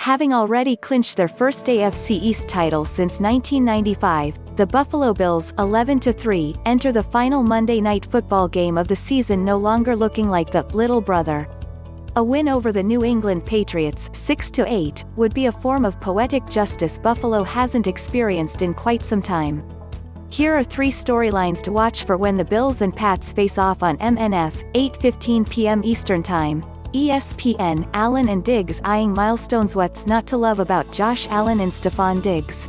Having already clinched their first AFC East title since 1995, the Buffalo Bills, 11-3, enter the final Monday Night Football game of the season no longer looking like the little brother. A win over the New England Patriots, 6-8, would be a form of poetic justice Buffalo hasn't experienced in quite some time. Here are 3 storylines to watch for when the Bills and Pats face off on MNF, 8:15 p.m. Eastern Time. ESPN, Allen and Diggs eyeing milestonesWhat's not to love about Josh Allen and Stefon Diggs.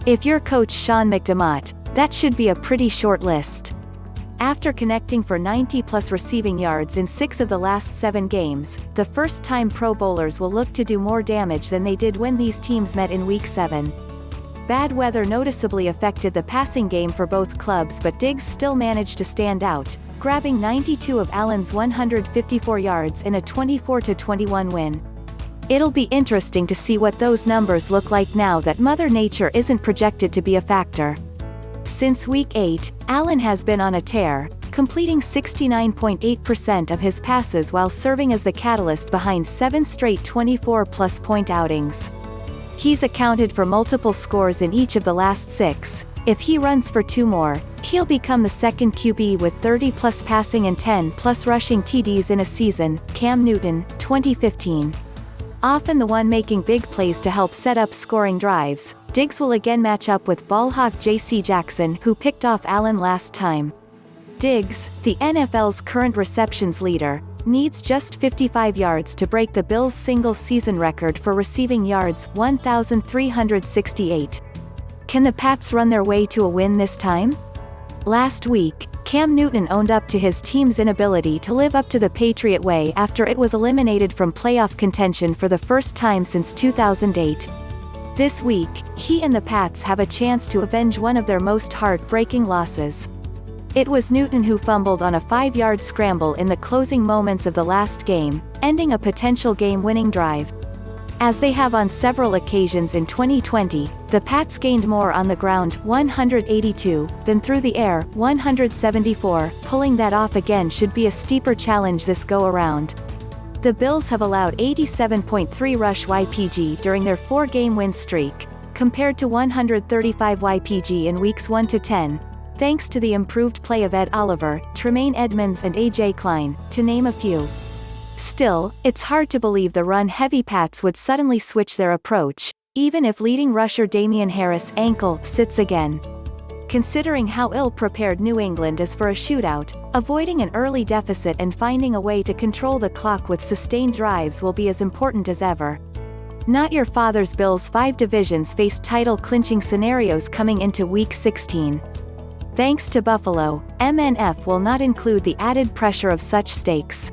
If you're coach Sean McDemott, that should be a pretty short list. After connecting for 90-plus receiving yards in 6 of the last 7 games, the first-time Pro Bowlers will look to do more damage than they did when these teams met in Week 7. Bad weather noticeably affected the passing game for both clubs, but Diggs still managed to stand out, grabbing 92 of Allen's 154 yards in a 24-21 win. It'll be interesting to see what those numbers look like now that Mother Nature isn't projected to be a factor. Since Week 8, Allen has been on a tear, completing 69.8% of his passes while serving as the catalyst behind 7 straight 24-plus point outings. He's accounted for multiple scores in each of the last 6. If he runs for 2 more, he'll become the second QB with 30-plus passing and 10-plus rushing TDs in a season. Cam Newton, 2015. Often the one making big plays to help set up scoring drives, Diggs will again match up with ballhawk J.C. Jackson, who picked off Allen last time. Diggs, the NFL's current receptions leader, needs just 55 yards to break the Bills' single-season record for receiving yards, 1,368. Can the Pats run their way to a win this time? Last week, Cam Newton owned up to his team's inability to live up to the Patriot Way after it was eliminated from playoff contention for the first time since 2008. This week, he and the Pats have a chance to avenge one of their most heart-breaking losses. It was Newton who fumbled on a 5-yard scramble in the closing moments of the last game, ending a potential game-winning drive. As they have on several occasions in 2020, the Pats gained more on the ground, 182, than through the air, 174. Pulling that off again should be a steeper challenge this go-around. The Bills have allowed 87.3 rush YPG during their 4-game win streak, compared to 135 YPG in weeks 1 to 10. Thanks to the improved play of Ed Oliver, Tremaine Edmunds and A. Klein, to name a few. Still, it's hard to believe the run-heavy Pats would suddenly switch their approach, even if leading rusher Damien Harris' ankle sits again. Considering how ill-prepared New England is for a shootout, avoiding an early deficit and finding a way to control the clock with sustained drives will be as important as ever. Not your father's BillsFive divisions face title-clinching scenarios coming into Week 16. Thanks to Buffalo, MNF will not include the added pressure of such stakes.